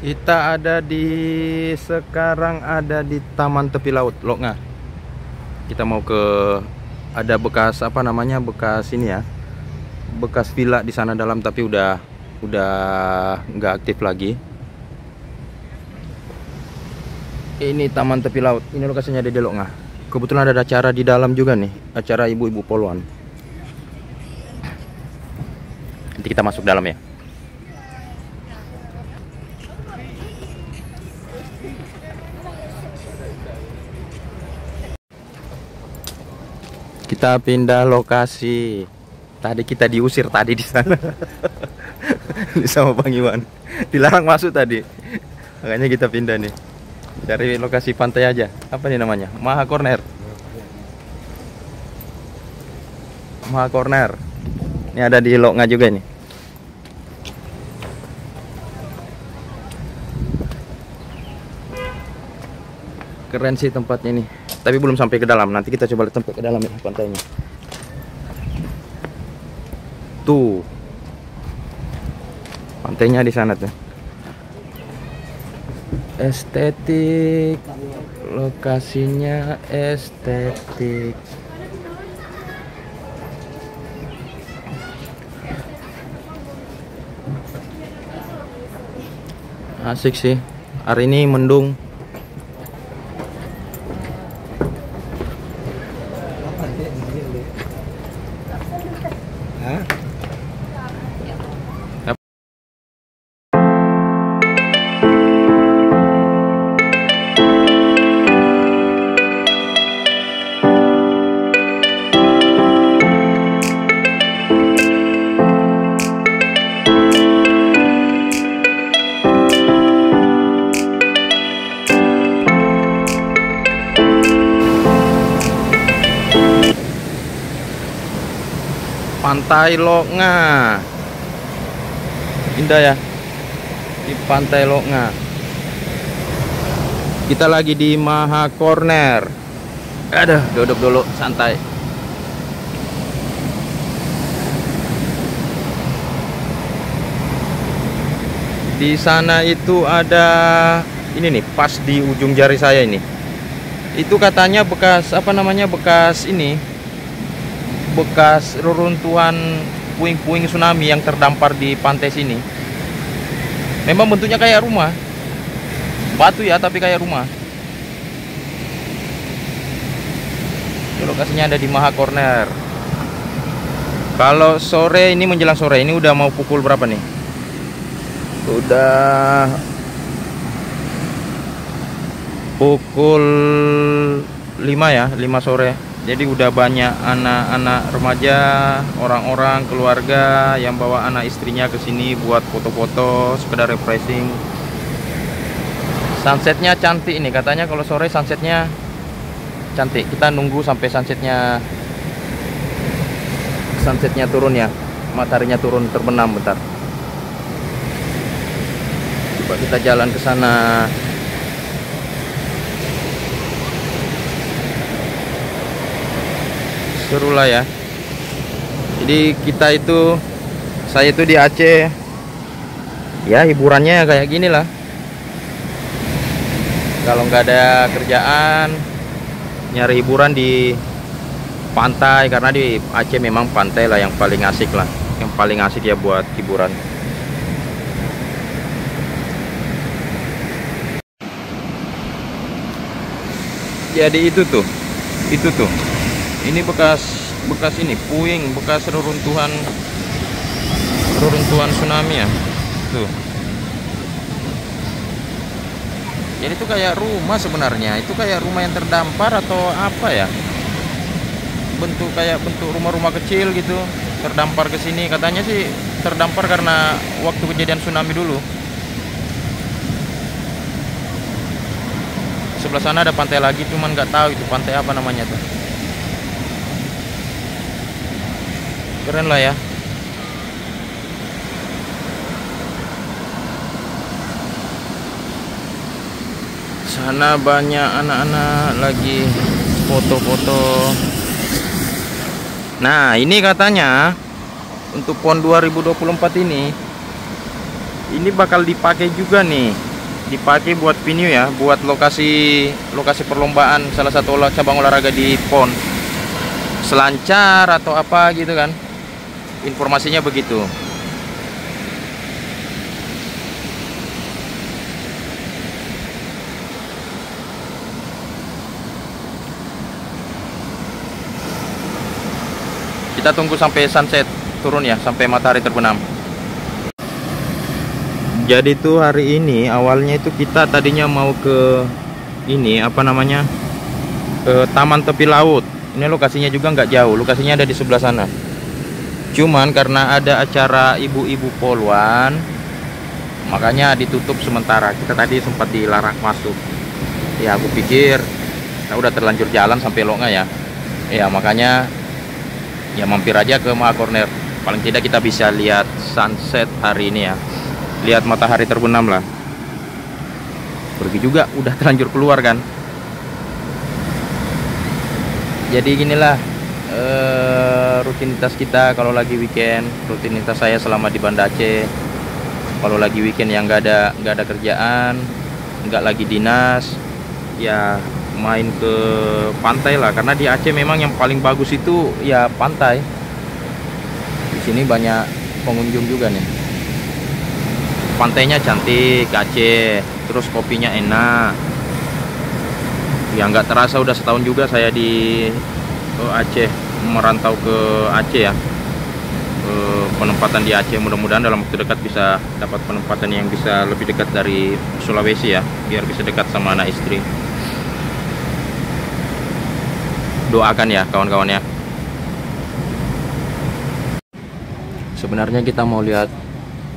Kita sekarang ada di Taman Tepi Laut Loknga. Kita mau ke ada bekas apa namanya bekas ini ya, bekas villa di sana dalam, tapi udah nggak aktif lagi. Ini Taman Tepi Laut. Ini lokasinya ada di Loknga. Kebetulan ada acara di dalam juga nih, acara ibu-ibu poluan. Nanti kita masuk dalam ya. Kita pindah lokasi. Tadi kita diusir tadi di sana. Sama Bang Iwan. Dilarang masuk tadi. Makanya kita pindah nih. Cari lokasi pantai aja. Apa nih namanya? Maha Corner. Maha Corner. Ini ada di Loknga juga nih. Keren sih tempatnya nih. Tapi belum sampai ke dalam. Nanti kita coba lihat ke dalam ya pantainya. Tuh. Pantainya di sana tuh. Estetik. Lokasinya estetik. Asik sih. Hari ini mendung. Pantai Loknga. Indah ya. Di Pantai Loknga. Kita lagi di Maha Corner. Aduh, duduk dulu santai. Di sana itu ada ini nih, pas di ujung jari saya ini. Itu katanya bekas apa namanya? Bekas ini. Bekas reruntuhan puing-puing tsunami yang terdampar di pantai sini. Memang bentuknya kayak rumah. Batu ya, tapi kayak rumah. Lokasinya ada di Maha Corner. Kalau sore ini, menjelang sore ini udah mau pukul berapa nih? Udah pukul 5 ya, 5 sore. Jadi udah banyak anak-anak remaja, orang-orang keluarga yang bawa anak istrinya ke sini buat foto-foto, sekedar refreshing. Sunsetnya cantik ini, katanya kalau sore sunsetnya cantik. Kita nunggu sampai sunsetnya turun ya, mataharinya turun terbenam bentar. Coba kita jalan ke sana. Seru lah ya. Jadi saya itu di Aceh. Ya hiburannya kayak gini lah. Kalau nggak ada kerjaan, nyari hiburan di pantai. Karena di Aceh memang pantai lah yang paling asik lah. Yang paling asik ya buat hiburan. Jadi itu tuh. Ini bekas ini puing, bekas reruntuhan tsunami ya. Tuh. Jadi itu kayak rumah sebenarnya. Itu kayak rumah yang terdampar atau apa ya? Bentuk rumah-rumah kecil gitu, terdampar ke sini. Katanya sih terdampar karena waktu kejadian tsunami dulu. Sebelah sana ada pantai lagi, cuman nggak tahu itu pantai apa namanya tuh. Keren lah ya. Sana banyak anak-anak lagi foto-foto. Nah, ini katanya untuk PON 2024 ini bakal dipakai juga nih dipakai buat venue ya, buat lokasi perlombaan salah satu cabang olahraga di PON, selancar atau apa gitu kan, informasinya begitu. Kita tunggu sampai sunset turun ya, sampai matahari terbenam. Jadi tuh hari ini awalnya itu kita tadinya mau ke ini apa namanya, ke taman tepi laut. Ini lokasinya juga nggak jauh, lokasinya ada di sebelah sana. Cuman karena ada acara ibu-ibu poluan, makanya ditutup sementara. Kita tadi sempat dilarang masuk. Ya aku pikir kita udah terlanjur jalan sampai Longa ya. Ya makanya ya mampir aja ke Maha Corner. Paling tidak kita bisa lihat sunset hari ini ya. Lihat matahari terbenam lah. Pergi juga udah terlanjur keluar kan. Jadi ginilah rutinitas kita kalau lagi weekend. Rutinitas saya selama di Banda Aceh. Kalau lagi weekend yang nggak ada kerjaan, nggak lagi dinas, ya main ke pantai lah. Karena di Aceh memang yang paling bagus itu ya pantai. Di sini banyak pengunjung juga nih. Pantainya cantik Aceh, terus kopinya enak. Ya nggak terasa udah setahun juga saya di Aceh, merantau ke Aceh ya. Penempatan di Aceh, mudah-mudahan dalam waktu dekat bisa dapat penempatan yang bisa lebih dekat dari Sulawesi ya, biar bisa dekat sama anak istri. Doakan ya kawan-kawan ya. Sebenarnya kita mau lihat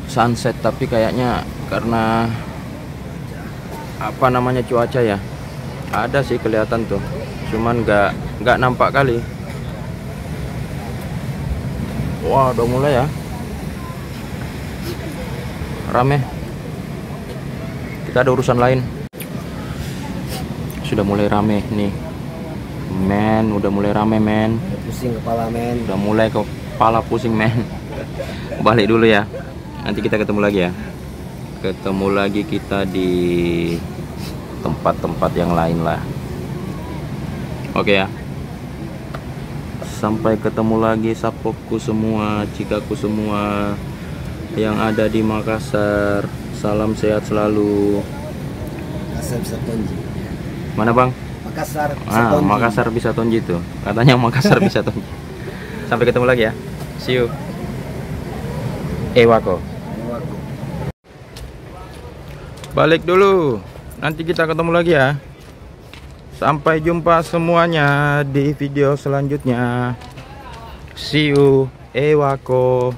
sunset, tapi kayaknya karena apa namanya cuaca ya, ada sih kelihatan tuh, cuman nggak nampak kali. Wah udah mulai ya, rame. Kita ada urusan lain. Sudah mulai rame nih men, udah mulai rame men. Pusing kepala men. Udah mulai kepala pusing men. Balik dulu ya. Nanti kita ketemu lagi ya. Ketemu lagi kita di tempat-tempat yang lain lah. Oke ya. Sampai ketemu lagi sapoku semua, cikaku semua yang ada di Makassar. Salam sehat selalu. Makassar bisa tonji. Mana bang? Makassar bisa tonji. Makassar bisa tonji tuh. Katanya Makassar bisa tonji. Sampai ketemu lagi ya. See you. Ewako. Balik dulu. Nanti kita ketemu lagi ya. Sampai jumpa semuanya di video selanjutnya. See you. Ewako.